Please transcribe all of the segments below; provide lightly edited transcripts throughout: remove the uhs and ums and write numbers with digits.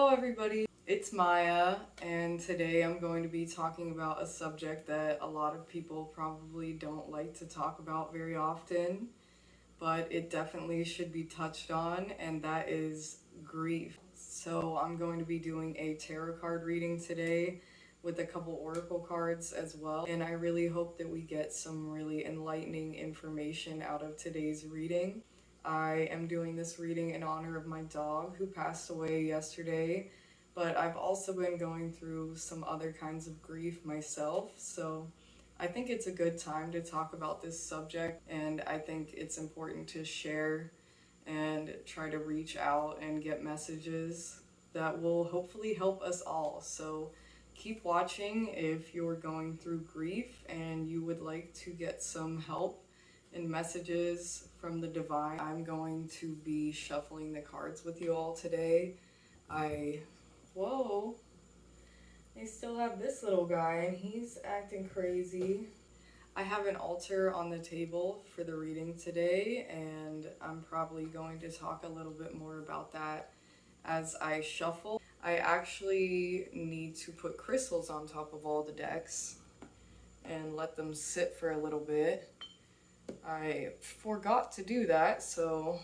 Hello everybody, it's Maya, and today I'm going to be talking about a subject that a lot of people probably don't like to talk about very often, but it definitely should be touched on, and that is grief. So I'm going to be doing a tarot card reading today with a couple oracle cards as well, and I really hope that we get some really enlightening information out of today's reading. I am doing this reading in honor of my dog who passed away yesterday, but I've also been going through some other kinds of grief myself, so I think it's a good time to talk about this subject, and I think it's important to share and try to reach out and get messages that will hopefully help us all. So keep watching if you're going through grief and you would like to get some help and messages from the divine. I'm going to be shuffling the cards with you all today. Whoa, they still have this little guy and he's acting crazy. I have an altar on the table for the reading today, and I'm probably going to talk a little bit more about that as I shuffle. I actually need to put crystals on top of all the decks and let them sit for a little bit. I forgot to do that, so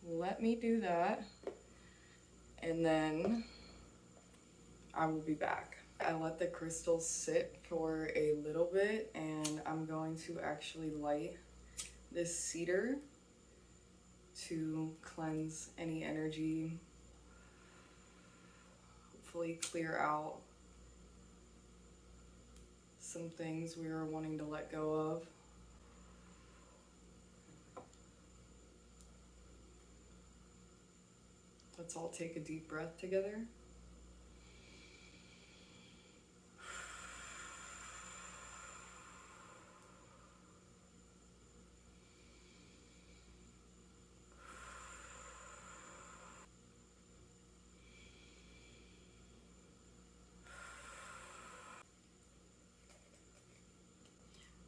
let me do that, and then I will be back. I let the crystals sit for a little bit, and I'm going to actually light this cedar to cleanse any energy, hopefully clear out some things we were wanting to let go of. Let's all take a deep breath together.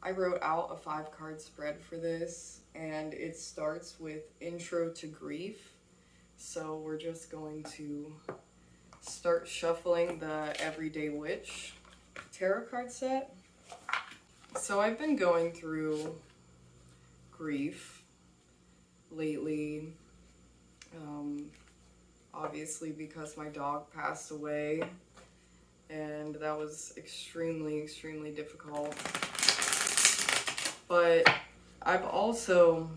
I wrote out a 5-card spread for this, and it starts with Intro to Grief. So we're just going to start shuffling the Everyday Witch tarot card set. So I've been going through grief lately, obviously because my dog passed away, and that was extremely difficult. But I've also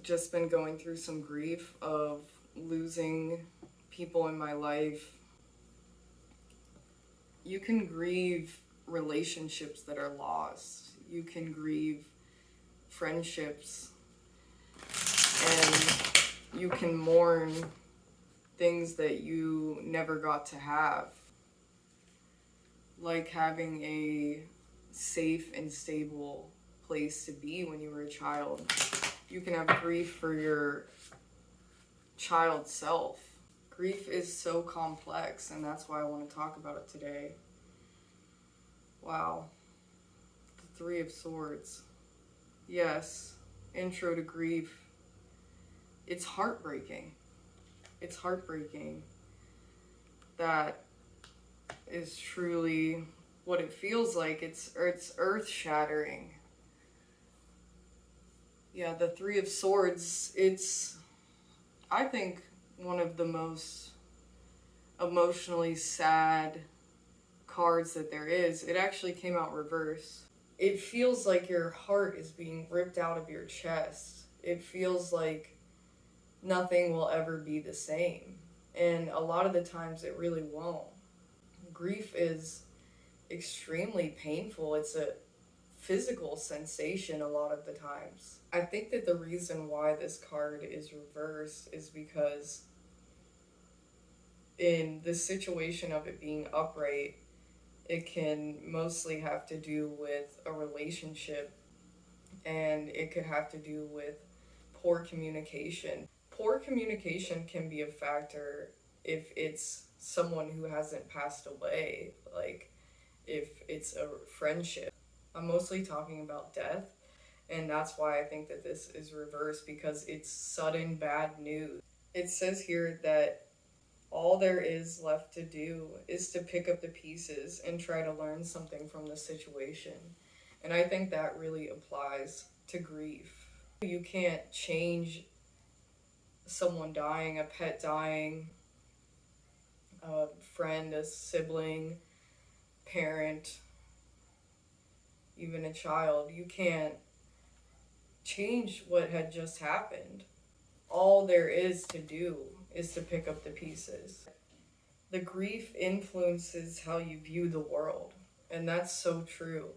just been going through some grief of losing people in my life. You can grieve relationships that are lost. You can grieve friendships, and you can mourn things that you never got to have, like having a safe and stable place to be when you were a child. You can have grief for your child self. Grief is so complex, and that's why I want to talk about it today. Wow. The 3 of Swords. Yes, intro to grief. It's heartbreaking. It's heartbreaking. That is truly what it feels like. It's earth-shattering. Yeah, the 3 of Swords, it's, I think, one of the most emotionally sad cards that there is. It actually came out reverse. It feels like your heart is being ripped out of your chest. It feels like nothing will ever be the same. And a lot of the times it really won't. Grief is extremely painful. It's a physical sensation a lot of the times. I think that the reason why this card is reversed is because in the situation of it being upright, it can mostly have to do with a relationship, and it could have to do with poor communication. Poor communication can be a factor if it's someone who hasn't passed away, like if it's a friendship. I'm mostly talking about death, and that's why I think that this is reversed, because it's sudden bad news. It says here that All there is left to do is to pick up the pieces and try to learn something from the situation. And I think that really applies to grief. You can't change someone dying, a pet dying, a friend, a sibling, parent, even a child. You can't change what had just happened. All there is to do is to pick up the pieces. The grief influences how you view the world, and that's so true.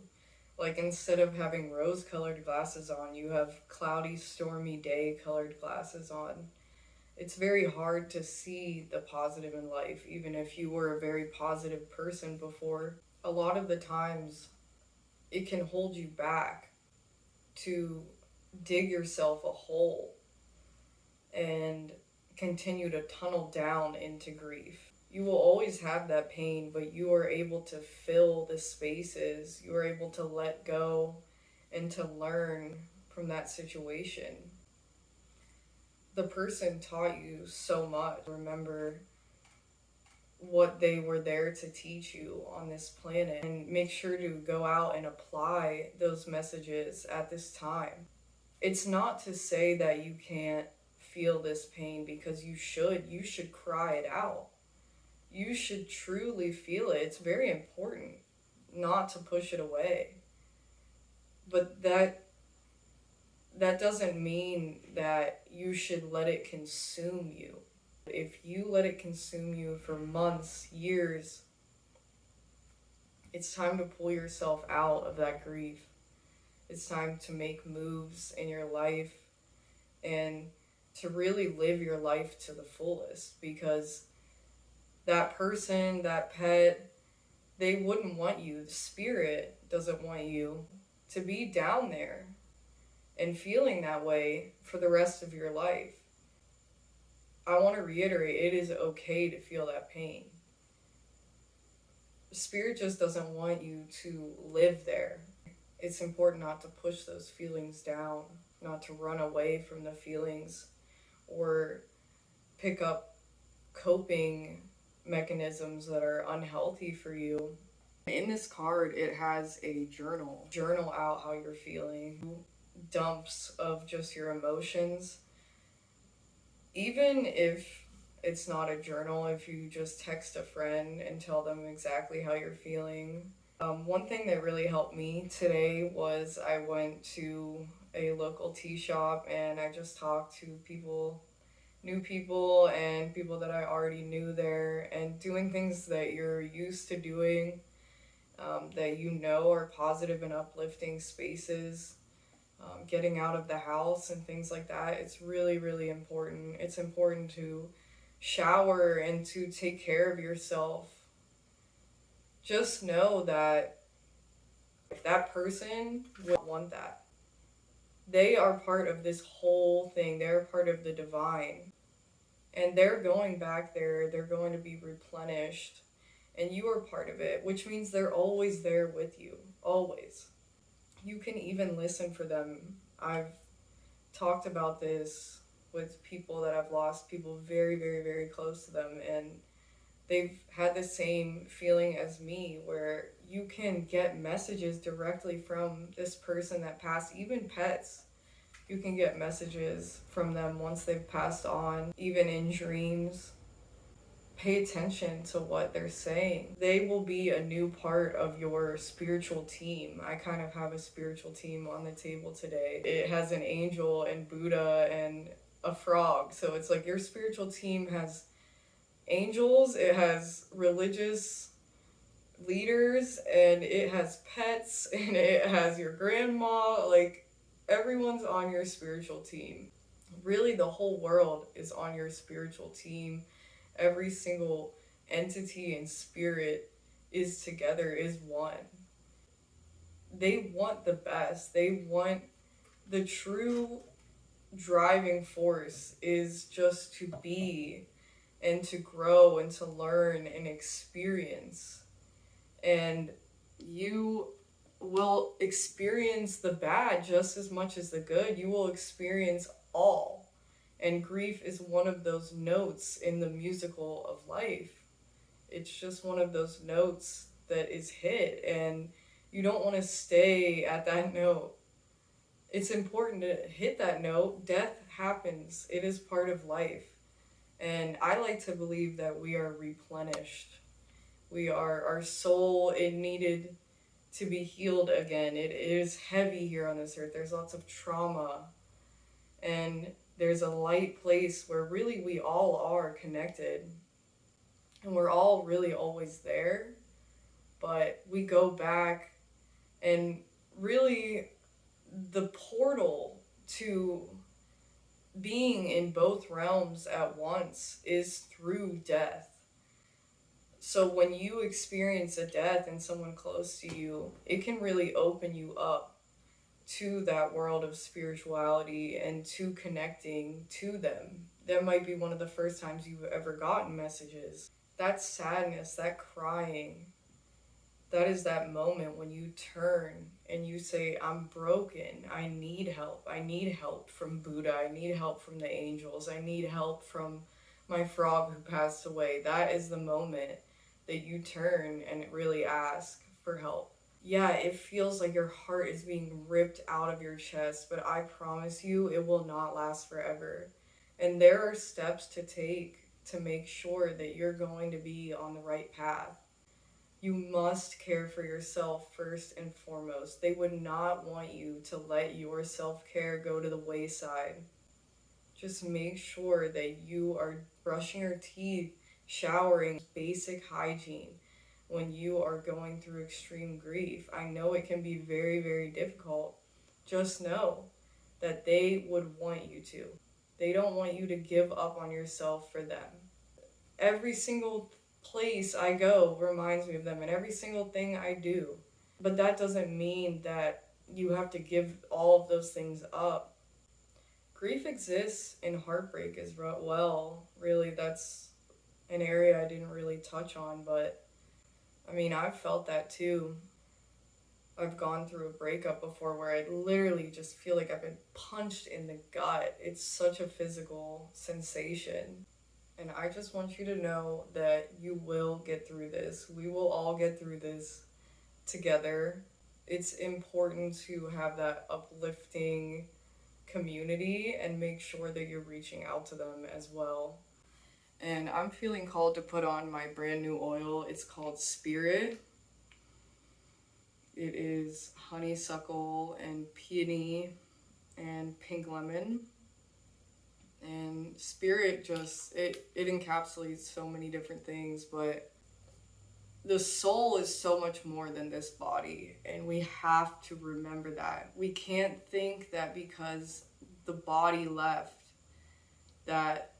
Like, instead of having rose-colored glasses on, you have cloudy, stormy day colored glasses on. It's very hard to see the positive in life, even if you were a very positive person before. A lot of the times, it can hold you back to dig yourself a hole and continue to tunnel down into grief. You will always have that pain, but you are able to fill the spaces. You are able to let go and to learn from that situation. The person taught you so much. Remember what they were there to teach you on this planet, and make sure to go out and apply those messages at this time. It's not to say that you can't feel this pain, because you should cry it out. You should truly feel it. It's very important not to push it away. But that doesn't mean that you should let it consume you. If you let it consume you for months, years, it's time to pull yourself out of that grief. It's time to make moves in your life and to really live your life to the fullest, because that person, that pet, they wouldn't want you. The spirit doesn't want you to be down there and feeling that way for the rest of your life. I want to reiterate, it is okay to feel that pain. Spirit just doesn't want you to live there. It's important not to push those feelings down, not to run away from the feelings or pick up coping mechanisms that are unhealthy for you. In this card, it has a journal. Journal out how you're feeling. Dumps of just your emotions. Even if it's not a journal, if you just text a friend and tell them exactly how you're feeling. One thing that really helped me today was I went to a local tea shop and I just talked to new people and people that I already knew there, and doing things that you're used to doing, that you know are positive and uplifting spaces. Getting out of the house and things like that. It's really, really important. It's important to shower and to take care of yourself. Just know that if that person will want that, they are part of this whole thing. They're part of the divine. And they're going back there. They're going to be replenished. And you are part of it, which means they're always there with you. Always. You can even listen for them. I've talked about this with people that I've lost, people very, very, very close to them, and they've had the same feeling as me, where you can get messages directly from this person that passed. Even pets, you can get messages from them once they've passed on, even in dreams. Pay attention to what they're saying. They will be a new part of your spiritual team. I kind of have a spiritual team on the table today. It has an angel and Buddha and a frog. So it's like your spiritual team has angels, it has religious leaders, and it has pets, and it has your grandma. Like, everyone's on your spiritual team. Really, the whole world is on your spiritual team. Every single entity and spirit is together, is one. They want the best. They want the true driving force is just to be and to grow and to learn and experience. And you will experience the bad just as much as the good. You will experience all. And grief is one of those notes in the musical of life. It's just one of those notes that is hit, and you don't want to stay at that note. It's important to hit that note. Death happens, it is part of life. And I like to believe that we are replenished. We are, our soul, it needed to be healed again. It is heavy here on this earth. There's lots of trauma. And there's a light place where really we all are connected. And we're all really always there. But we go back, and really the portal to being in both realms at once is through death. So when you experience a death in someone close to you, it can really open you up to that world of spirituality and to connecting to them. That might be one of the first times you've ever gotten messages. That sadness, that crying, that is that moment when you turn and you say, I'm broken. I need help. I need help from Buddha. I need help from the angels. I need help from my frog who passed away. That is the moment that you turn and really ask for help. Yeah, it feels like your heart is being ripped out of your chest, but I promise you it will not last forever. And there are steps to take to make sure that you're going to be on the right path. You must care for yourself first and foremost. They would not want you to let your self-care go to the wayside. Just make sure that you are brushing your teeth, showering, basic hygiene when you are going through extreme grief. I know it can be very, very difficult. Just know that they would want you to. They don't want you to give up on yourself for them. Every single place I go reminds me of them, and every single thing I do. But that doesn't mean that you have to give all of those things up. Grief exists in heartbreak as well. Really, that's an area I didn't really touch on, but I mean, I've felt that too. I've gone through a breakup before where I literally just feel like I've been punched in the gut. It's such a physical sensation. And I just want you to know that you will get through this. We will all get through this together. It's important to have that uplifting community and make sure that you're reaching out to them as well. And I'm feeling called to put on my brand new oil. It's called Spirit. It is honeysuckle and peony and pink lemon. And Spirit just, it encapsulates so many different things, but the soul is so much more than this body, and we have to remember that. We can't think that because the body left that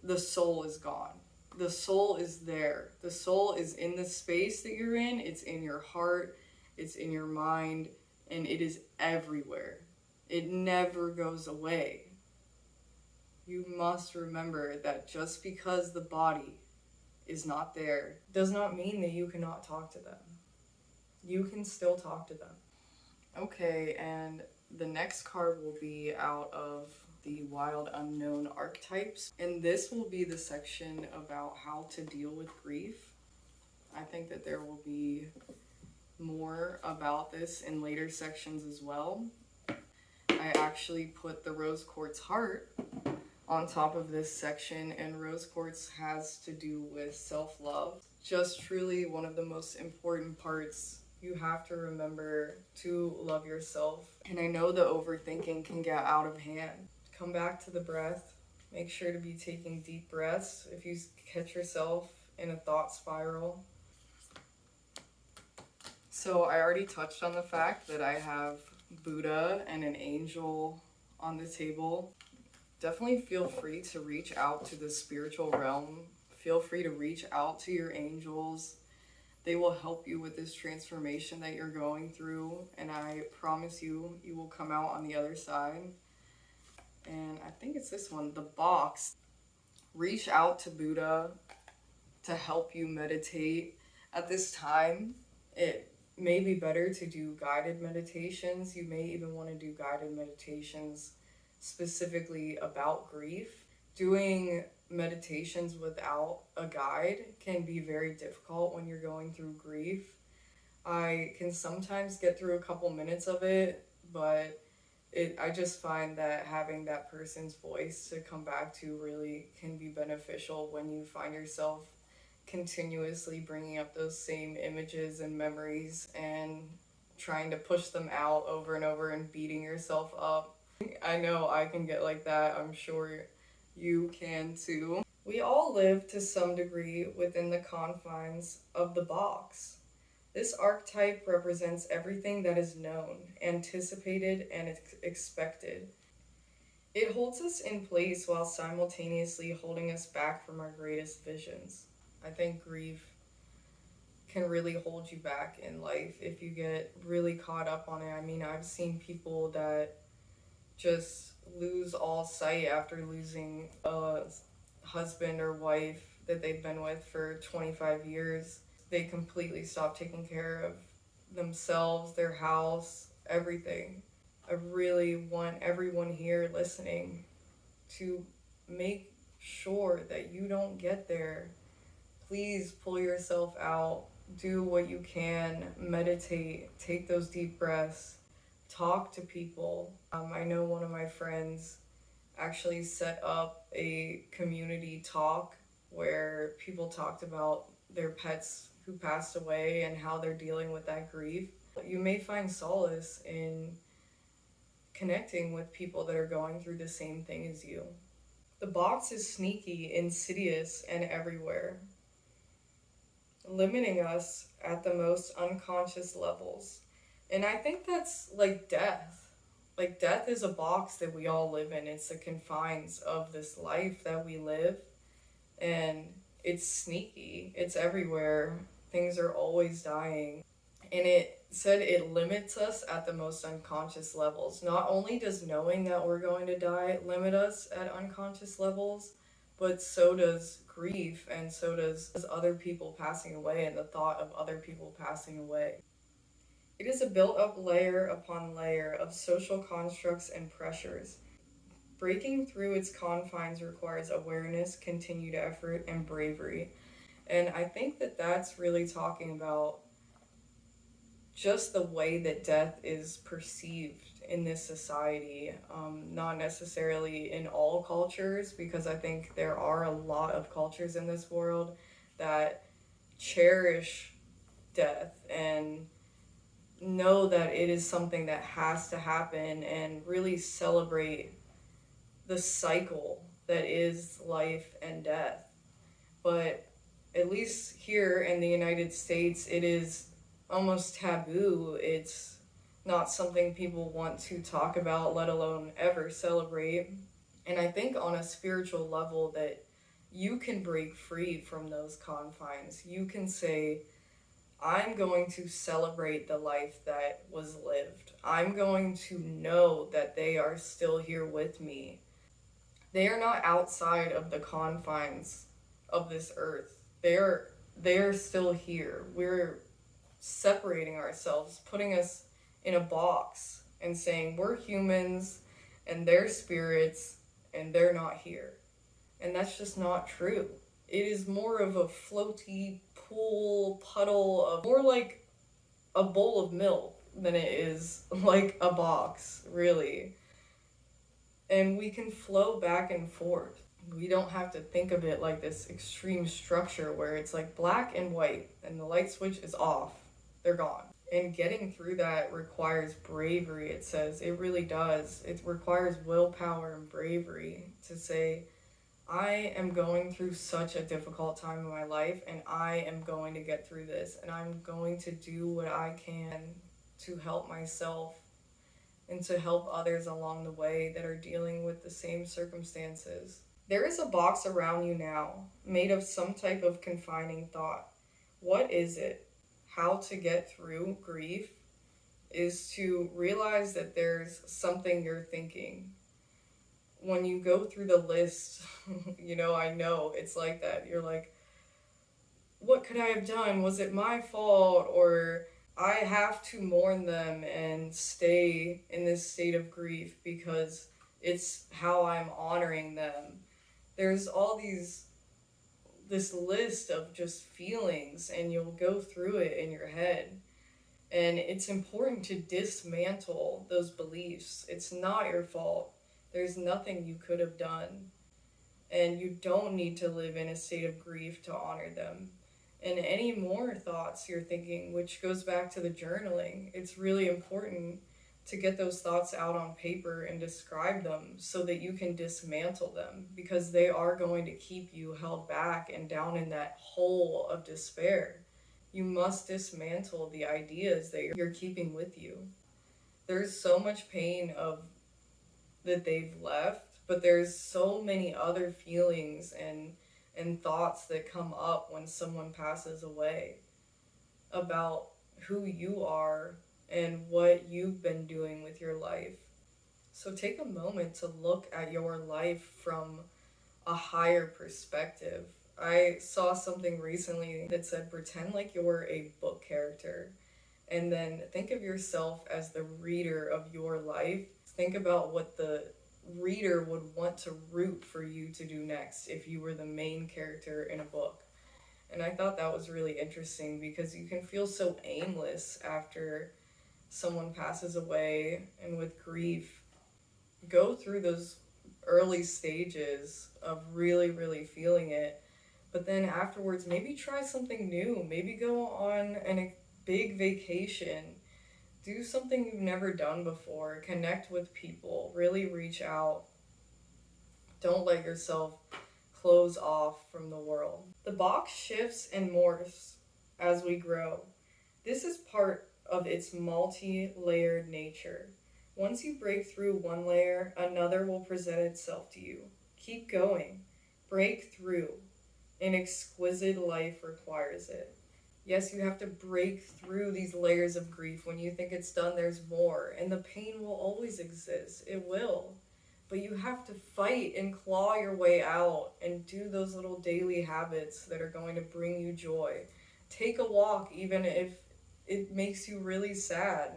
the soul is gone. The soul is there. The soul is in the space that you're in. It's in your heart. It's in your mind, and it is everywhere. It never goes away. You must remember that just because the body is not there does not mean that you cannot talk to them. You can still talk to them. Okay, and the next card will be out of the Wild Unknown archetypes, and this will be the section about how to deal with grief. I think that there will be more about this in later sections as well. I actually put the rose quartz heart on top of this section, and rose quartz has to do with self-love. Just truly one of the most important parts. You have to remember to love yourself. And I know the overthinking can get out of hand. Come back to the breath. Make sure to be taking deep breaths if you catch yourself in a thought spiral. So I already touched on the fact that I have Buddha and an angel on the table. Definitely feel free to reach out to the spiritual realm. Feel free to reach out to your angels. They will help you with this transformation that you're going through, and I promise you, you will come out on the other side. And I think it's this one, the box. Reach out to Buddha to help you meditate. At this time, it may be better to do guided meditations. You may even want to do guided meditations specifically about grief. Doing meditations without a guide can be very difficult when you're going through grief. I can sometimes get through a couple minutes of it, but I just find that having that person's voice to come back to really can be beneficial when you find yourself continuously bringing up those same images and memories and trying to push them out over and over and beating yourself up. I know I can get like that. I'm sure you can too. We all live to some degree within the confines of the box. This archetype represents everything that is known, anticipated, and expected. It holds us in place while simultaneously holding us back from our greatest visions. I think grief can really hold you back in life if you get really caught up on it. I mean, I've seen people that just lose all sight after losing a husband or wife that they've been with for 25 years. They completely stop taking care of themselves, their house, everything. I really want everyone here listening to make sure that you don't get there. Please pull yourself out, do what you can, meditate, take those deep breaths, talk to people. I know one of my friends actually set up a community talk where people talked about their pets who passed away and how they're dealing with that grief. You may find solace in connecting with people that are going through the same thing as you. The box is sneaky, insidious, and everywhere, limiting us at the most unconscious levels. And I think that's like death. Like death is a box that we all live in. It's the confines of this life that we live. And it's sneaky. It's everywhere. Things are always dying. And it said it limits us at the most unconscious levels. Not only does knowing that we're going to die limit us at unconscious levels, but so does grief, and so does other people passing away and the thought of other people passing away. It is a built-up layer upon layer of social constructs and pressures. Breaking through its confines requires awareness, continued effort, and bravery. And I think that that's really talking about just the way that death is perceived in this society, not necessarily in all cultures, because I think there are a lot of cultures in this world that cherish death and know that it is something that has to happen and really celebrate the cycle that is life and death. But at least here in the United States, it is almost taboo. It's not something people want to talk about, let alone ever celebrate. And I think on a spiritual level that you can break free from those confines. You can say, I'm going to celebrate the life that was lived. I'm going to know that they are still here with me. They are not outside of the confines of this earth. They're still here. We're separating ourselves, putting us in a box and saying we're humans and they're spirits and they're not here. And that's just not true. It is more of a floaty pool puddle of more like a bowl of milk than it is like a box, really. And we can flow back and forth. We don't have to think of it like this extreme structure where it's like black and white and the light switch is off. They're gone. And getting through that requires bravery, it says. It really does. It requires willpower and bravery to say, I am going through such a difficult time in my life and I am going to get through this and I'm going to do what I can to help myself and to help others along the way that are dealing with the same circumstances. There is a box around you now made of some type of confining thought. What is it? How to get through grief is to realize that there's something you're thinking. When you go through the list, I know it's like that. You're like, what could I have done? Was it my fault? Or I have to mourn them and stay in this state of grief because It's how I'm honoring them. There's all this list of just feelings, and you'll go through it in your head. And it's important to dismantle those beliefs. It's not your fault. There's nothing you could have done. And you don't need to live in a state of grief to honor them. And any more thoughts you're thinking, which goes back to the journaling, it's really important to get those thoughts out on paper and describe them so that you can dismantle them, because they are going to keep you held back and down in that hole of despair. You must dismantle the ideas that you're keeping with you. There's so much pain of that they've left, but there's so many other feelings and thoughts that come up when someone passes away about who you are and what you've been doing with your life. So take a moment to look at your life from a higher perspective. I saw something recently that said pretend like you're a book character, and then think of yourself as the reader of your life. Think about what the reader would want to root for you to do next if you were the main character in a book. And I thought that was really interesting because you can feel so aimless after someone passes away, and with grief, go through those early stages of really, really feeling it. But then afterwards, maybe try something new. Maybe go on a big vacation. Do something you've never done before. Connect with people. Really reach out. Don't let yourself close off from the world. The box shifts and morphs as we grow. This is part of its multi-layered nature. Once you break through one layer, another will present itself to you. Keep going. Break through. An exquisite life requires it. Yes, you have to break through these layers of grief. When you think it's done, there's more. And the pain will always exist. It will. But you have to fight and claw your way out and do those little daily habits that are going to bring you joy. Take a walk, even if it makes you really sad.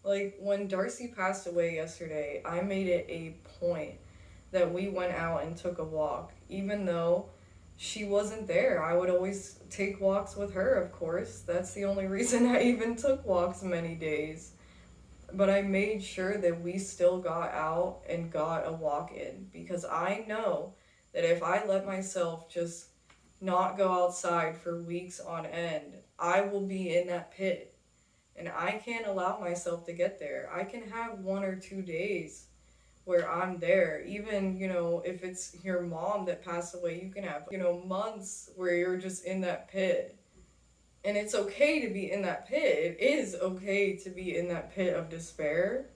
Like when Darcy passed away yesterday, I made it a point that we went out and took a walk. Even though she wasn't there, I would always take walks with her, of course. That's the only reason I even took walks many days. But I made sure that we still got out and got a walk in, because I know that if I let myself just not go outside for weeks on end, I will be in that pit. And I can't allow myself to get there. I can have 1 or 2 days where I'm there. Even, if it's your mom that passed away, you can have, months where you're just in that pit. And it's okay to be in that pit. It is okay to be in that pit of despair.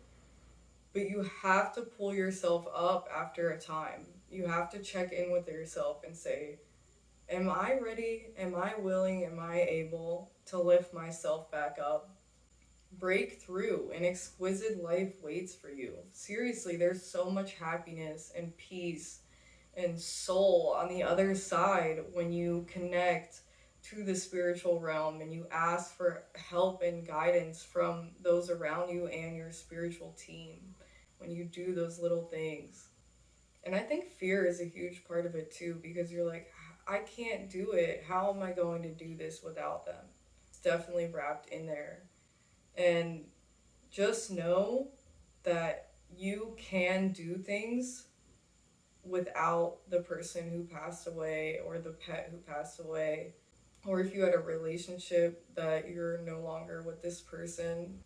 But you have to pull yourself up after a time. You have to check in with yourself and say, am I ready? Am I willing? Am I able to lift myself back up? Break through. An exquisite life waits for you. Seriously, there's so much happiness and peace and soul on the other side when you connect to the spiritual realm and you ask for help and guidance from those around you and your spiritual team when you do those little things. And I think fear is a huge part of it too, because you're like, I can't do it. How am I going to do this without them? It's definitely wrapped in there. And just know that you can do things without the person who passed away or the pet who passed away. Or if you had a relationship that you're no longer with this person,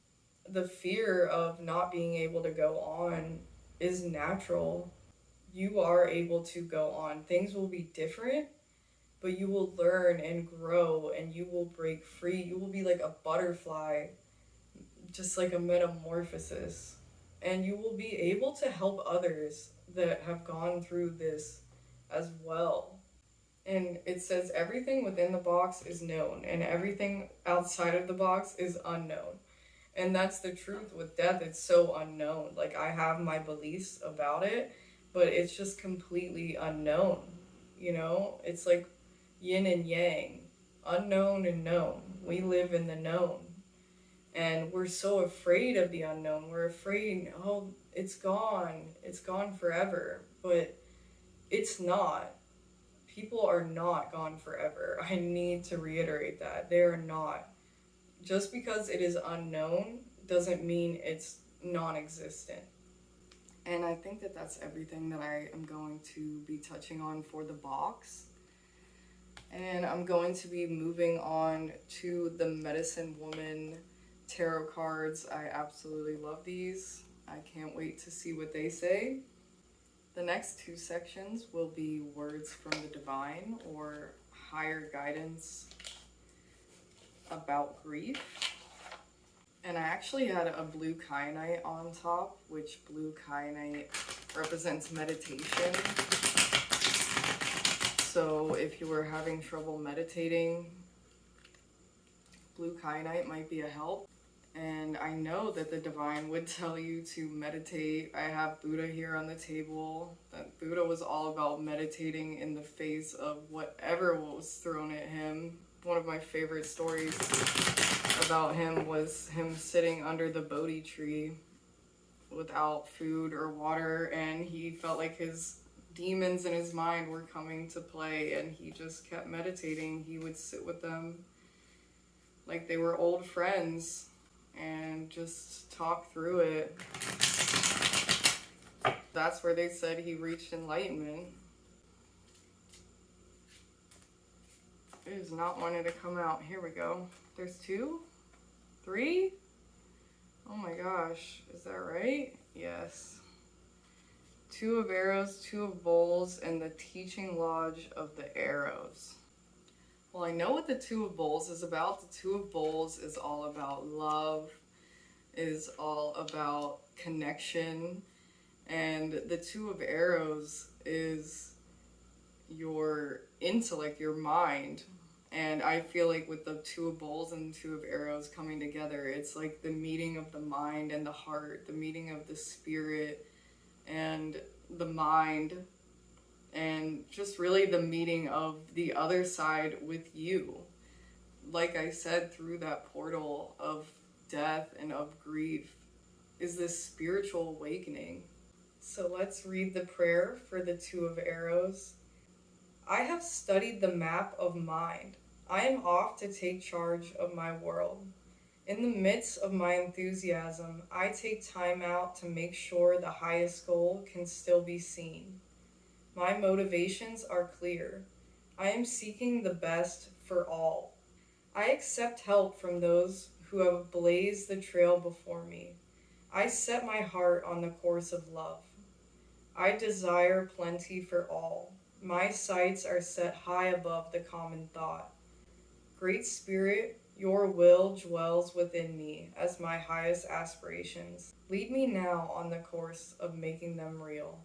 the fear of not being able to go on is natural. You are able to go on. Things will be different, but you will learn and grow and you will break free. You will be like a butterfly, just like a metamorphosis. And you will be able to help others that have gone through this as well. And it says everything within the box is known and everything outside of the box is unknown. And that's the truth with death. It's so unknown. Like, I have my beliefs about it, but it's just completely unknown. It's like yin and yang, unknown and known. We live in the known. And we're so afraid of the unknown. We're afraid, oh, It's gone. It's gone forever. But it's not. People are not gone forever. I need to reiterate that. They are not. Just because it is unknown doesn't mean it's non existent. And I think that that's everything that I am going to be touching on for the box. And I'm going to be moving on to the Medicine Woman tarot cards. I absolutely love these. I can't wait to see what they say. The next two sections will be words from the divine or higher guidance about grief. And I actually had a blue kyanite on top, which blue kyanite represents meditation. So if you were having trouble meditating, blue kyanite might be a help. And I know that the divine would tell you to meditate. I have Buddha here on the table. That Buddha was all about meditating in the face of whatever was thrown at him. One of my favorite stories about him was him sitting under the Bodhi tree without food or water, and he felt like his demons in his mind were coming to play, and he just kept meditating. He would sit with them like they were old friends and just talk through it. That's where they said he reached enlightenment. It is not wanting to come out. Here we go. There's 2? 3? Oh my gosh. Is that right? Yes. 2 of arrows, 2 of bowls, and the teaching lodge of the arrows. Well, I know what the 2 of bowls is about. The 2 of bowls is all about love, is all about connection, and the 2 of arrows is your intellect, your mind. And I feel like with the 2 of bowls and the 2 of arrows coming together, it's like the meeting of the mind and the heart, the meeting of the spirit and the mind, and just really the meeting of the other side with you. Like I said, through that portal of death and of grief is this spiritual awakening. So let's read the prayer for the 2 of arrows. I have studied the map of mind. I am off to take charge of my world. In the midst of my enthusiasm, I take time out to make sure the highest goal can still be seen. My motivations are clear. I am seeking the best for all. I accept help from those who have blazed the trail before me. I set my heart on the course of love. I desire plenty for all. My sights are set high above the common thought. Great Spirit, your will dwells within me as my highest aspirations. Lead me now on the course of making them real.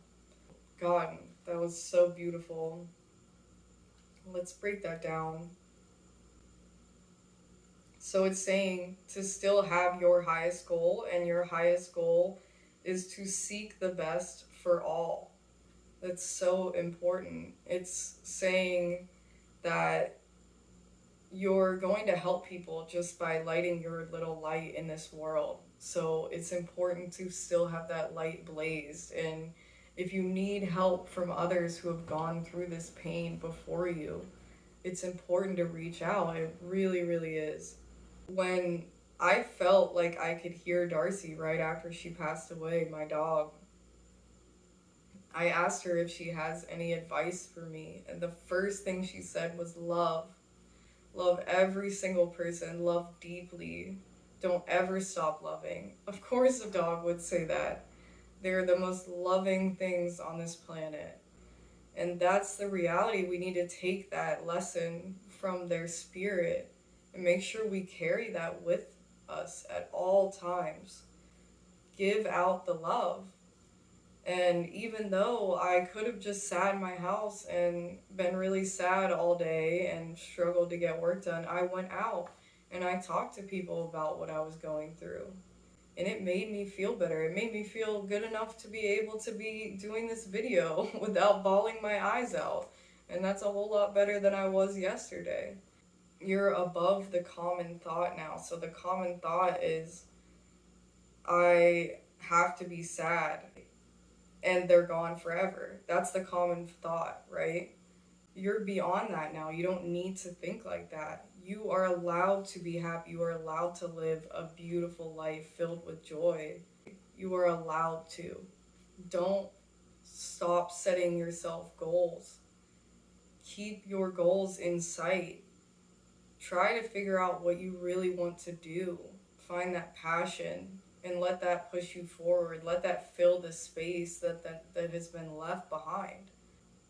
God, that was so beautiful. Let's break that down. So it's saying to still have your highest goal, and your highest goal is to seek the best for all. That's so important. It's saying that you're going to help people just by lighting your little light in this world. So it's important to still have that light blazed. And if you need help from others who have gone through this pain before you, it's important to reach out. It really, really is. When I felt like I could hear Darcy right after she passed away, my dog, I asked her if she has any advice for me. And the first thing she said was love. Love every single person. Love deeply. Don't ever stop loving. Of course a dog would say that. They're the most loving things on this planet. And that's the reality. We need to take that lesson from their spirit and make sure we carry that with us at all times. Give out the love. And even though I could have just sat in my house and been really sad all day and struggled to get work done, I went out and I talked to people about what I was going through. And it made me feel better. It made me feel good enough to be able to be doing this video without bawling my eyes out. And that's a whole lot better than I was yesterday. You're above the common thought now. So the common thought is, I have to be sad and they're gone forever. That's the common thought, right? You're beyond that now. You don't need to think like that. You are allowed to be happy. You are allowed to live a beautiful life filled with joy. You are allowed to. Don't stop setting yourself goals. Keep your goals in sight. Try to figure out what you really want to do. Find that passion and let that push you forward. Let that fill the space that has been left behind.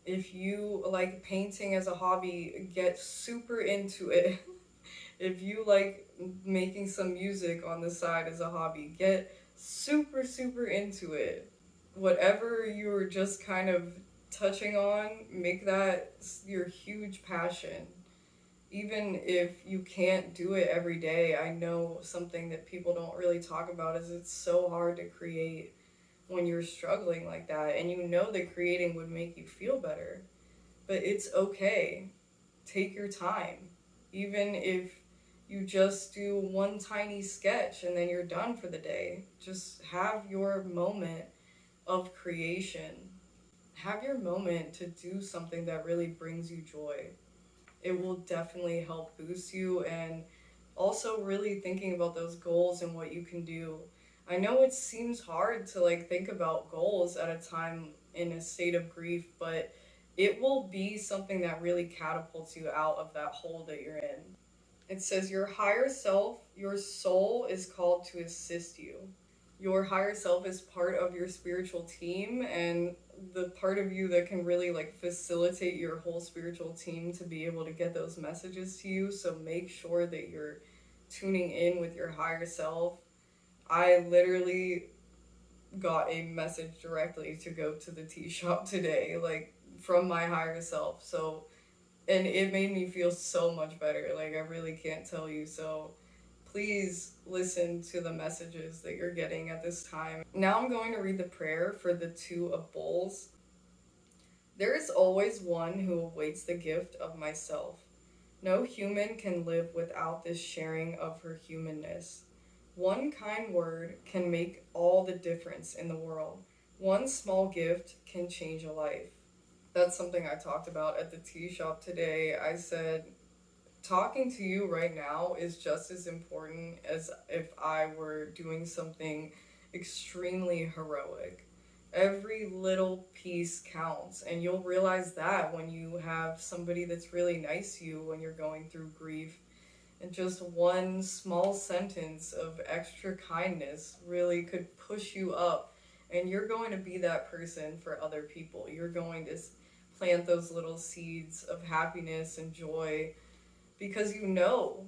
If you like painting as a hobby, get super into it. If you like making some music on the side as a hobby, get super, super into it. Whatever you're just kind of touching on, make that your huge passion. Even if you can't do it every day, I know something that people don't really talk about is it's so hard to create when you're struggling like that, and you know that creating would make you feel better. But it's okay. Take your time. Even if you just do one tiny sketch and then you're done for the day, just have your moment of creation. Have your moment to do something that really brings you joy. It will definitely help boost you, and also really thinking about those goals and what you can do. I know it seems hard to like think about goals at a time in a state of grief, but it will be something that really catapults you out of that hole that you're in. It says your higher self, your soul is called to assist you. Your higher self is part of your spiritual team, and the part of you that can really like facilitate your whole spiritual team to be able to get those messages to you. So make sure that you're tuning in with your higher self. I literally got a message directly to go to the tea shop today, like from my higher self. So, and it made me feel so much better. Like, I really can't tell you. So, please listen to the messages that you're getting at this time. Now, I'm going to read the prayer for the Two of Bowls. There is always one who awaits the gift of myself. No human can live without this sharing of her humanness. One kind word can make all the difference in the world. One small gift can change a life. That's something I talked about at the tea shop today. I said, talking to you right now is just as important as if I were doing something extremely heroic. Every little piece counts, and you'll realize that when you have somebody that's really nice to you when you're going through grief. And just one small sentence of extra kindness really could push you up, and you're going to be that person for other people. You're going to plant those little seeds of happiness and joy, because you know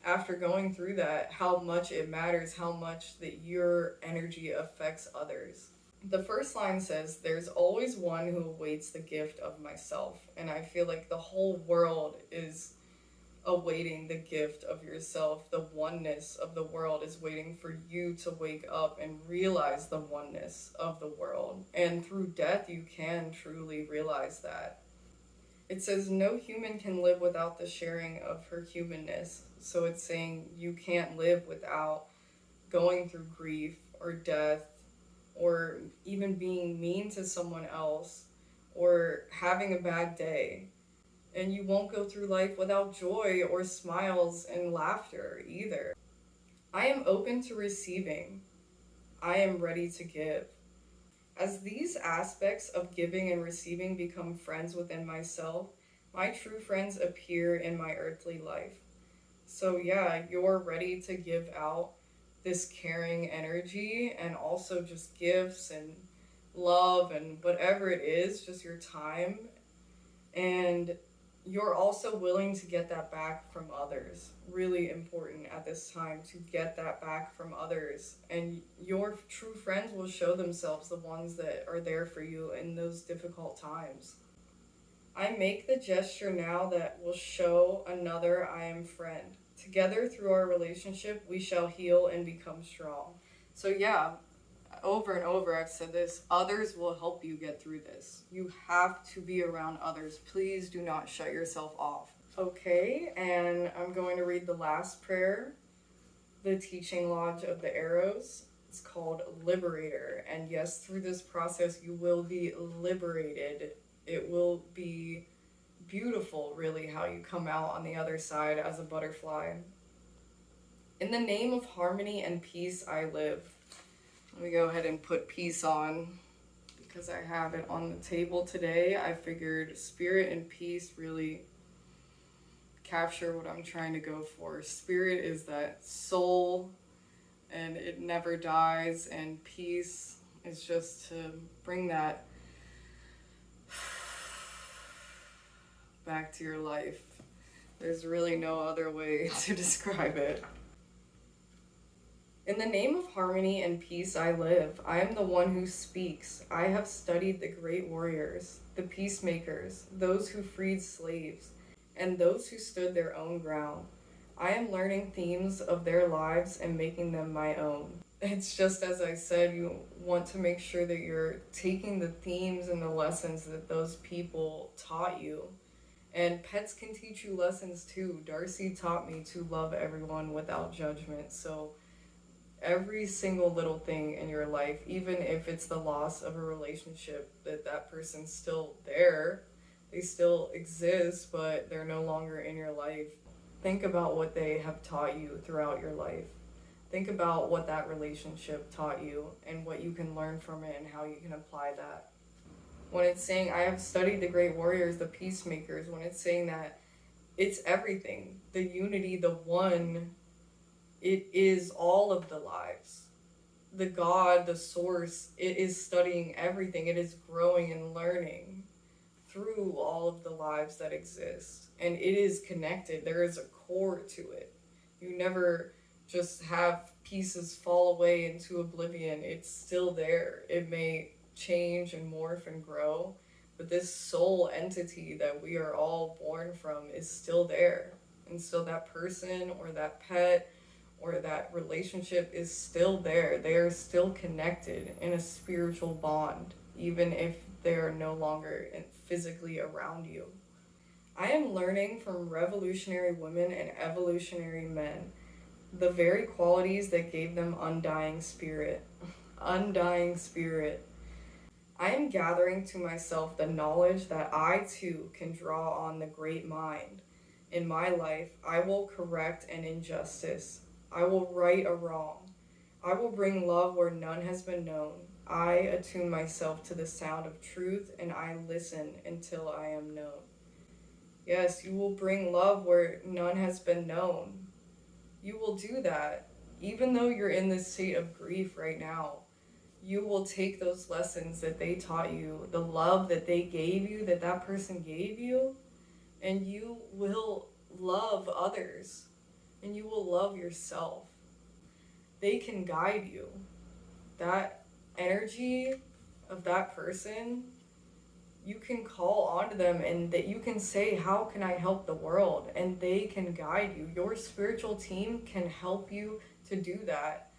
after going through that how much it matters, how much that your energy affects others. The first line says, there's always one who awaits the gift of myself. And I feel like the whole world is awaiting the gift of yourself. The oneness of the world is waiting for you to wake up and realize the oneness of the world. And through death, you can truly realize that. It says no human can live without the sharing of her humanness. So it's saying you can't live without going through grief or death, or even being mean to someone else, or having a bad day. And you won't go through life without joy or smiles and laughter either. I am open to receiving. I am ready to give. As these aspects of giving and receiving become friends within myself, my true friends appear in my earthly life. So yeah, you're ready to give out this caring energy, and also just gifts and love and whatever it is, just your time. And you're also willing to get that back from others. Really important at this time to get that back from others. And your true friends will show themselves, the ones that are there for you in those difficult times. I make the gesture now that will show another I am friend. Together through our relationship, we shall heal and become strong. So yeah, over and over I've said this, others will help you get through this. You have to be around others. Please do not shut yourself off. Okay, and I'm going to read the last prayer, the Teaching Lodge of the Arrows. It's called Liberator. And yes, through this process, you will be liberated. It will be beautiful, really, how you come out on the other side as a butterfly. In the name of harmony and peace, I live. Let me go ahead and put peace on because I have it on the table today. I figured spirit and peace really capture what I'm trying to go for. Spirit is that soul and it never dies, and peace is just to bring that back to your life. There's really no other way to describe it. In the name of harmony and peace I live. I am the one who speaks. I have studied the great warriors, the peacemakers, those who freed slaves, and those who stood their own ground. I am learning themes of their lives and making them my own. It's just as I said, you want to make sure that you're taking the themes and the lessons that those people taught you. And pets can teach you lessons too. Darcy taught me to love everyone without judgment. So every single little thing in your life, even if it's the loss of a relationship, that person's still there, they still exist, but they're no longer in your life. Think about what they have taught you throughout your life. Think about what that relationship taught you and what you can learn from it and how you can apply that. When it's saying, I have studied the great warriors, the peacemakers, when it's saying that, it's everything. The unity, the one, it is all of the lives. The God, the source, it is studying everything. It is growing and learning through all of the lives that exist. And it is connected. There is a core to it. You never just have pieces fall away into oblivion. It's still there. It may change and morph and grow, but this soul entity that we are all born from is still there. And so that person or that pet or that relationship is still there. They are still connected in a spiritual bond, even if they are no longer physically around you. I am learning from revolutionary women and evolutionary men the very qualities that gave them undying spirit. Undying spirit. I am gathering to myself the knowledge that I too can draw on the great mind. In my life, I will correct an injustice. I will right a wrong. I will bring love where none has been known. I attune myself to the sound of truth, and I listen until I am known. Yes, you will bring love where none has been known. You will do that. Even though you're in this state of grief right now, you will take those lessons that they taught you, the love that they gave you, that person gave you, and you will love others, and you will love yourself. They can guide you. That energy of that person, you can call onto them and that you can say, how can I help the world? And they can guide you. Your spiritual team can help you to do that.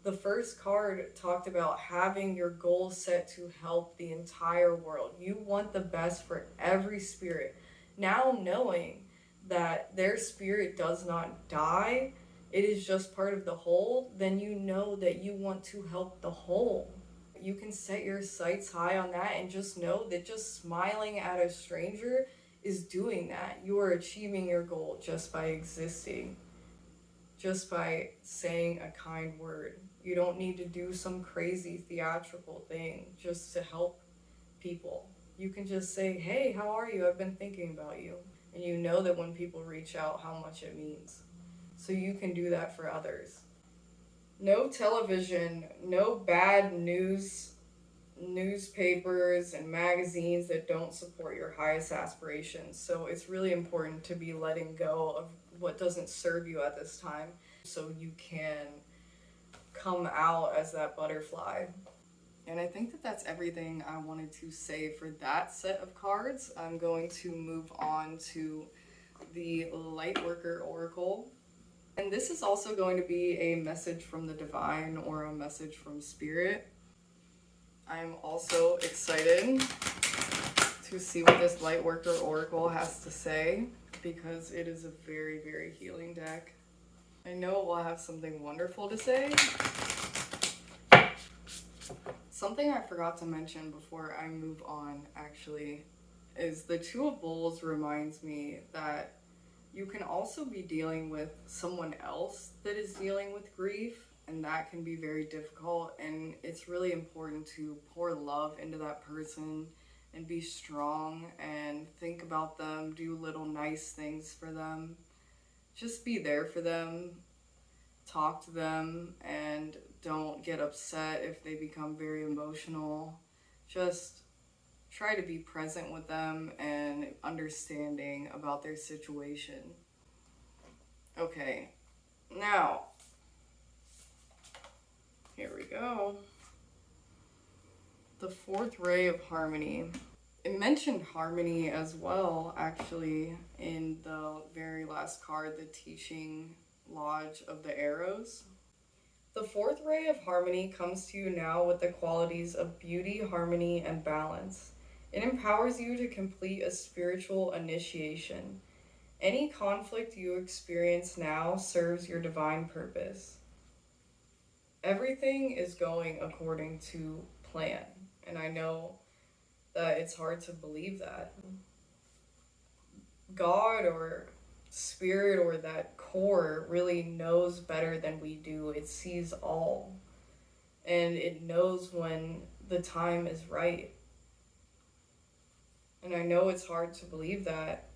The first card talked about having your goal set to help the entire world. You want the best for every spirit. Now knowing that their spirit does not die, it is just part of the whole, then you know that you want to help the whole. You can set your sights high on that and just know that just smiling at a stranger is doing that. You are achieving your goal just by existing, just by saying a kind word. You don't need to do some crazy theatrical thing just to help people. You can just say, hey, how are you? I've been thinking about you. And you know that when people reach out, how much it means. So you can do that for others. No television, no bad newspapers and magazines that don't support your highest aspirations. So it's really important to be letting go of what doesn't serve you at this time so you can come out as that butterfly. And I think that that's everything I wanted to say for that set of cards. I'm going to move on to the Lightworker Oracle. And this is also going to be a message from the divine or a message from spirit. I'm also excited to see what this Lightworker Oracle has to say because it is a very, very healing deck. I know it will have something wonderful to say. Something I forgot to mention before I move on, actually, is the Two of Bowls reminds me that you can also be dealing with someone else that is dealing with grief, and that can be very difficult. And it's really important to pour love into that person and be strong and think about them, do little nice things for them, just be there for them, talk to them, and don't get upset if they become very emotional. Just try to be present with them and understanding about their situation. Okay, now, here we go. The fourth ray of harmony. It mentioned harmony as well, actually, in the very last card, the Teaching Lodge of the Arrows. The fourth ray of harmony comes to you now with the qualities of beauty, harmony, and balance. It empowers you to complete a spiritual initiation. Any conflict you experience now serves your divine purpose. Everything is going according to plan, and I know that it's hard to believe that. God or spirit or that core really knows better than we do. It sees all, and it knows when the time is right. And I know it's hard to believe that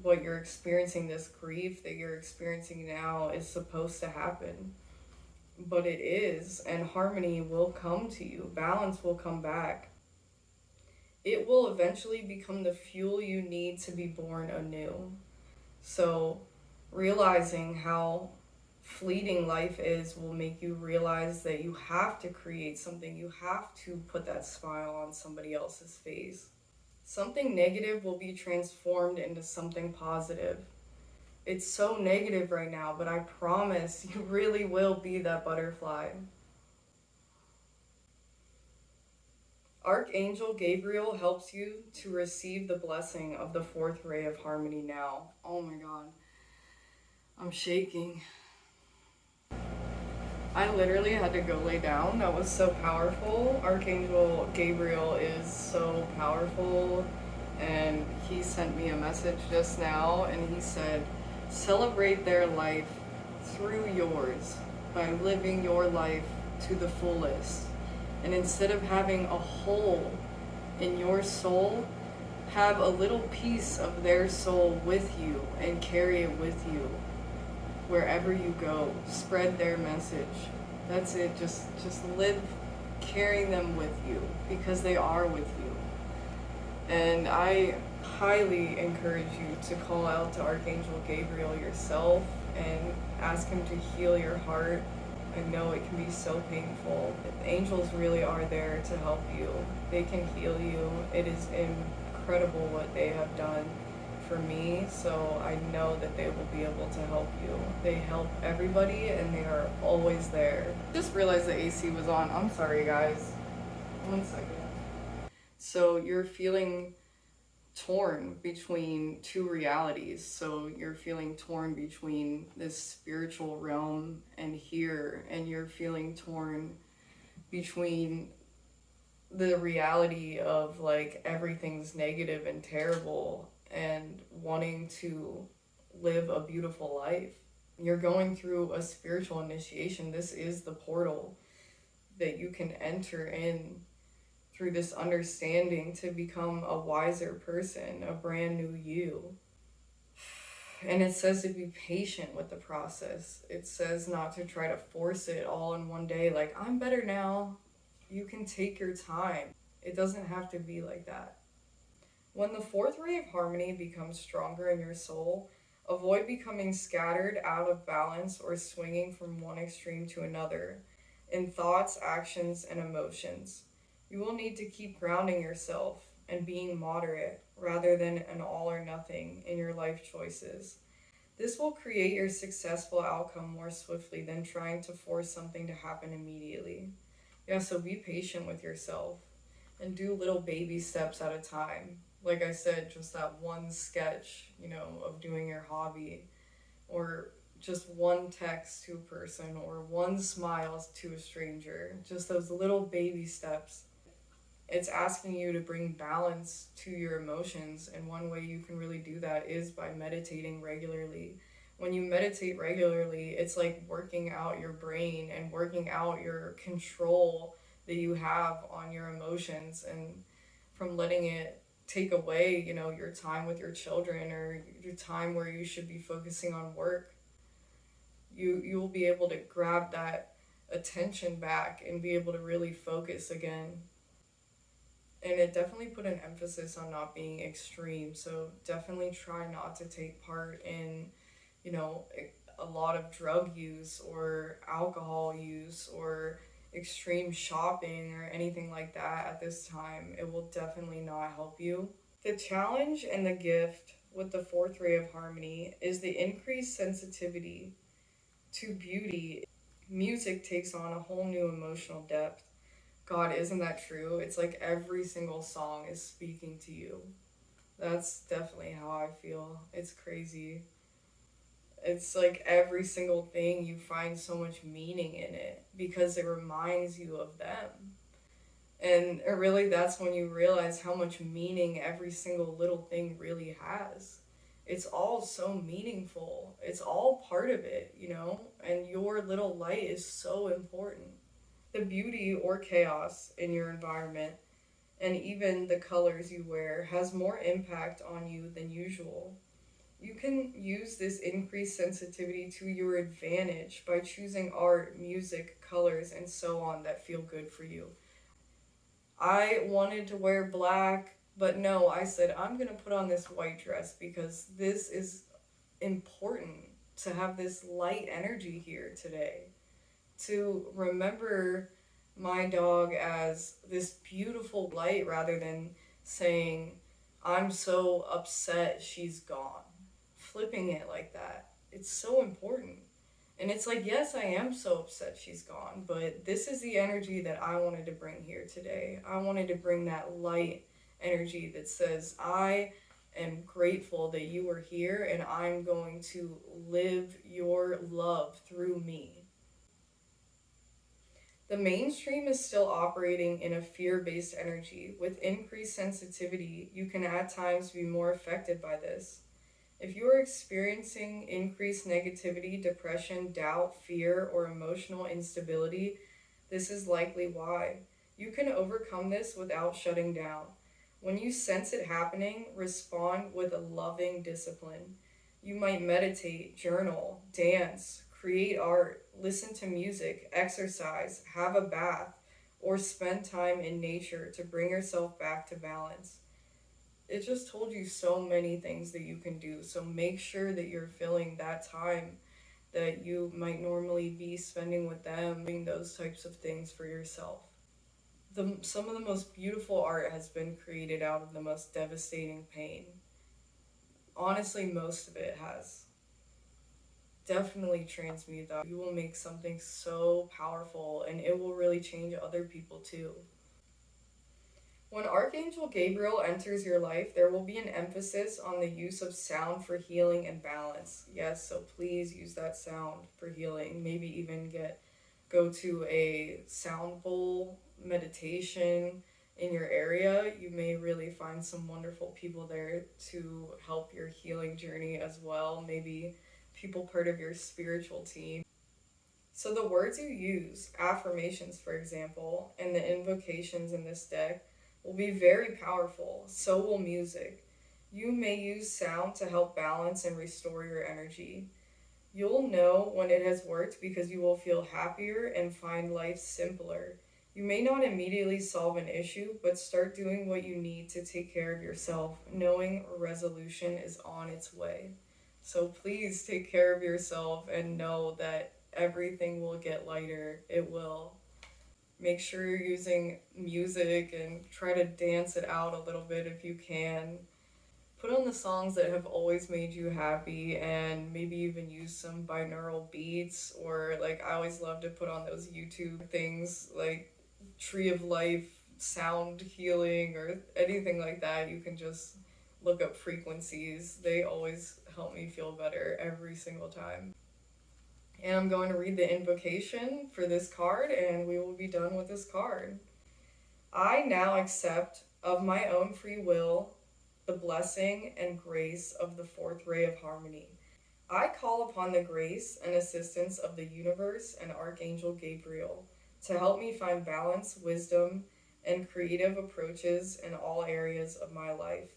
what you're experiencing, this grief that you're experiencing now, is supposed to happen. But it is, and harmony will come to you. Balance will come back. It will eventually become the fuel you need to be born anew. So realizing how fleeting life is will make you realize that you have to create something. You have to put that smile on somebody else's face. Something negative will be transformed into something positive. It's so negative right now, but I promise you really will be that butterfly. Archangel Gabriel helps you to receive the blessing of the fourth ray of harmony now. Oh my God, I'm shaking. I literally had to go lay down. That was so powerful. Archangel Gabriel is so powerful, and he sent me a message just now, and he said, celebrate their life through yours by living your life to the fullest. And instead of having a hole in your soul, have a little piece of their soul with you and carry it with you wherever you go. Spread their message. That's it. Just live carrying them with you, because they are with you. And I highly encourage you to call out to Archangel Gabriel yourself and ask him to heal your heart. I know it can be so painful. The angels really are there to help you. They can heal you. It is incredible what they have done for me, so I know that they will be able to help you. They help everybody, and they are always there. Just realized the AC was on. I'm sorry, guys. 1 second. So you're feeling torn between two realities. So you're feeling torn between this spiritual realm and here, and you're feeling torn between the reality of like everything's negative and terrible and wanting to live a beautiful life. You're going through a spiritual initiation. This is the portal that you can enter in through this understanding to become a wiser person, a brand new you. And it says to be patient with the process. It says not to try to force it all in one day, like, I'm better now. You can take your time. It doesn't have to be like that. When the fourth ray of harmony becomes stronger in your soul, avoid becoming scattered, out of balance, or swinging from one extreme to another in thoughts, actions, and emotions. You will need to keep grounding yourself and being moderate rather than an all or nothing in your life choices. This will create your successful outcome more swiftly than trying to force something to happen immediately. Yeah, so be patient with yourself and do little baby steps at a time. Like I said, just that one sketch, of doing your hobby, or just one text to a person or one smile to a stranger, just those little baby steps. It's asking you to bring balance to your emotions, and one way you can really do that is by meditating regularly. When you meditate regularly, it's like working out your brain and working out your control that you have on your emotions, and from letting it take away, your time with your children or your time where you should be focusing on work. You'll be able to grab that attention back and be able to really focus again. And it definitely put an emphasis on not being extreme. So definitely try not to take part in, you know, a lot of drug use or alcohol use or extreme shopping or anything like that at this time. It will definitely not help you. The challenge and the gift with the fourth ray of harmony is the increased sensitivity to beauty. Music takes on a whole new emotional depth. God, isn't that true? It's like every single song is speaking to you. That's definitely how I feel. It's crazy. It's like every single thing you find so much meaning in it because it reminds you of them. And really, that's when you realize how much meaning every single little thing really has. It's all so meaningful. It's all part of it. And your little light is so important. The beauty or chaos in your environment and even the colors you wear has more impact on you than usual. You can use this increased sensitivity to your advantage by choosing art, music, colors, and so on that feel good for you. I wanted to wear black, but no, I said, I'm going to put on this white dress because this is important to have this light energy here today. To remember my dog as this beautiful light rather than saying, I'm so upset she's gone. Flipping it like that. It's so important. And it's like, yes, I am so upset she's gone, but this is the energy that I wanted to bring here today. I wanted to bring that light energy that says, I am grateful that you were here and I'm going to live your love through me. The mainstream is still operating in a fear-based energy. With increased sensitivity, you can at times be more affected by this. If you are experiencing increased negativity, depression, doubt, fear, or emotional instability, this is likely why. You can overcome this without shutting down. When you sense it happening, respond with a loving discipline. You might meditate, journal, dance, create art, listen to music, exercise, have a bath, or spend time in nature to bring yourself back to balance. It just told you so many things that you can do. So make sure that you're filling that time that you might normally be spending with them, doing those types of things for yourself. Some of the most beautiful art has been created out of the most devastating pain. Honestly, most of it has. Definitely transmute that. You will make something so powerful and it will really change other people too. When Archangel Gabriel enters your life, there will be an emphasis on the use of sound for healing and balance. Yes, so please use that sound for healing. Maybe even go to a sound bowl meditation in your area. You may really find some wonderful people there to help your healing journey as well. Maybe people part of your spiritual team. So the words you use, affirmations for example, and the invocations in this deck will be very powerful. So will music. You may use sound to help balance and restore your energy. You'll know when it has worked because you will feel happier and find life simpler. You may not immediately solve an issue, but start doing what you need to take care of yourself, knowing resolution is on its way. So please take care of yourself and know that everything will get lighter. It will. Make sure you're using music and try to dance it out a little bit if you can. Put on the songs that have always made you happy and maybe even use some binaural beats, or like I always love to put on those YouTube things like Tree of Life, sound healing, or anything like that. You can just look up frequencies. They always help me feel better every single time. And I'm going to read the invocation for this card, and we will be done with this card. I now accept of my own free will the blessing and grace of the fourth ray of harmony. I call upon the grace and assistance of the universe and Archangel Gabriel to help me find balance, wisdom, and creative approaches in all areas of my life.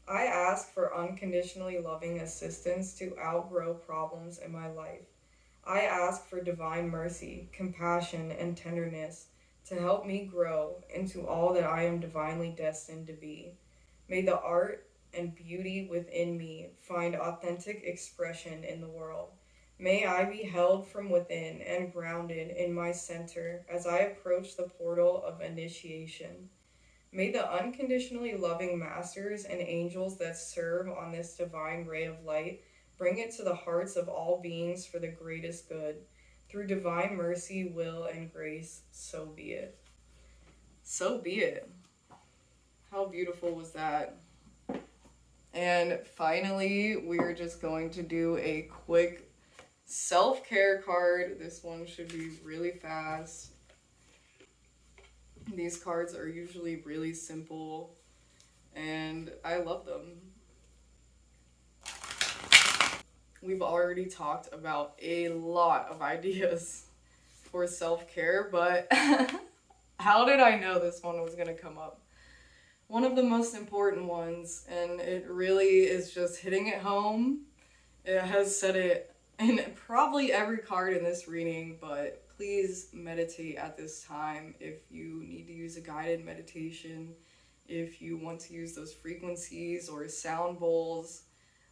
I ask for unconditionally loving assistance to outgrow problems in my life. I ask for divine mercy, compassion, and tenderness to help me grow into all that I am divinely destined to be. May the art and beauty within me find authentic expression in the world. May I be held from within and grounded in my center as I approach the portal of initiation. May the unconditionally loving masters and angels that serve on this divine ray of light bring it to the hearts of all beings for the greatest good. Through divine mercy, will, and grace, so be it. So be it. How beautiful was that? And finally, we're just going to do a quick self-care card. This one should be really fast. These cards are usually really simple, and I love them. We've already talked about a lot of ideas for self-care, but how did I know this one was going to come up? One of the most important ones, and it really is just hitting it home. It has said it in probably every card in this reading, but please meditate at this time if you need to use a guided meditation, if you want to use those frequencies or sound bowls,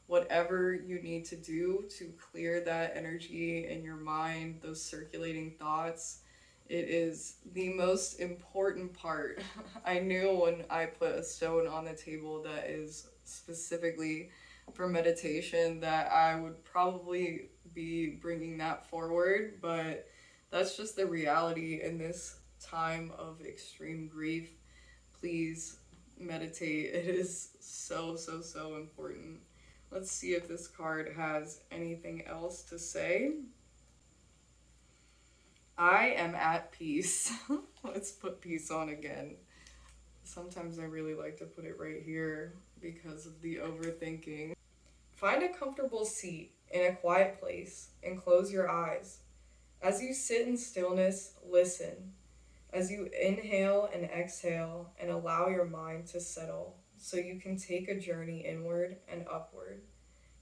whatever you need to do to clear that energy in your mind, those circulating thoughts. It is the most important part. I knew when I put a stone on the table that is specifically for meditation that I would probably be bringing that forward, but that's just the reality in this time of extreme grief. Please meditate. It is so, so, so important. Let's see if this card has anything else to say. I am at peace. Let's put peace on again. Sometimes I really like to put it right here because of the overthinking. Find a comfortable seat in a quiet place and close your eyes. As you sit in stillness, listen. As you inhale and exhale and allow your mind to settle so you can take a journey inward and upward.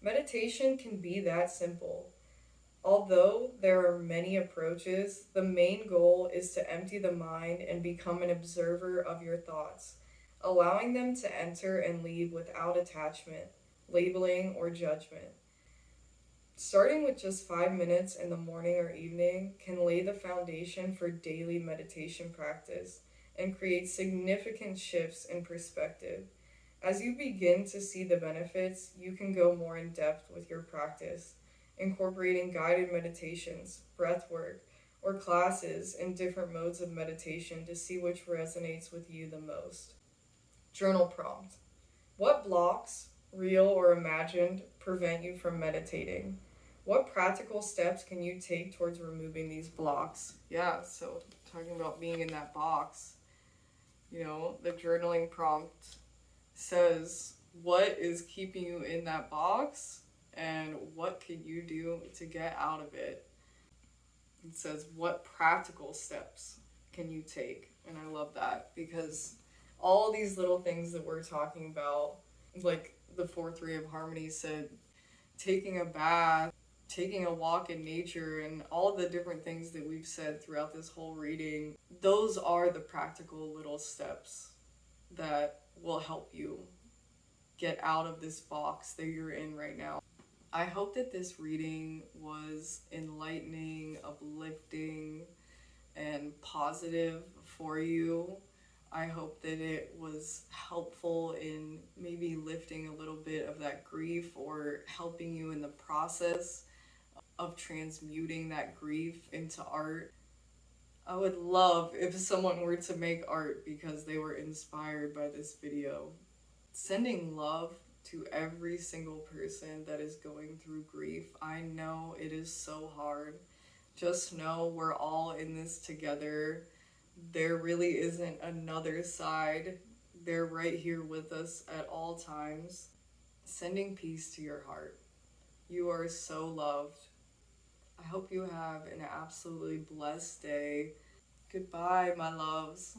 Meditation can be that simple. Although there are many approaches, the main goal is to empty the mind and become an observer of your thoughts, allowing them to enter and leave without attachment, labeling, or judgment. Starting with just 5 minutes in the morning or evening can lay the foundation for daily meditation practice and create significant shifts in perspective. As you begin to see the benefits, you can go more in depth with your practice, incorporating guided meditations, breath work, or classes in different modes of meditation to see which resonates with you the most. Journal prompt. What blocks, real or imagined, prevent you from meditating? What practical steps can you take towards removing these blocks? Yeah, so talking about being in that box, the journaling prompt says, what is keeping you in that box and what can you do to get out of it? It says, what practical steps can you take? And I love that because all these little things that we're talking about, like the fourth ray of harmony said, taking a bath, taking a walk in nature, and all the different things that we've said throughout this whole reading, those are the practical little steps that will help you get out of this box that you're in right now. I hope that this reading was enlightening, uplifting, and positive for you. I hope that it was helpful in maybe lifting a little bit of that grief or helping you in the process of transmuting that grief into art. I would love if someone were to make art because they were inspired by this video. Sending love to every single person that is going through grief. I know it is so hard. Just know we're all in this together. There really isn't another side. They're right here with us at all times. Sending peace to your heart. You are so loved. I hope you have an absolutely blessed day. Goodbye, my loves.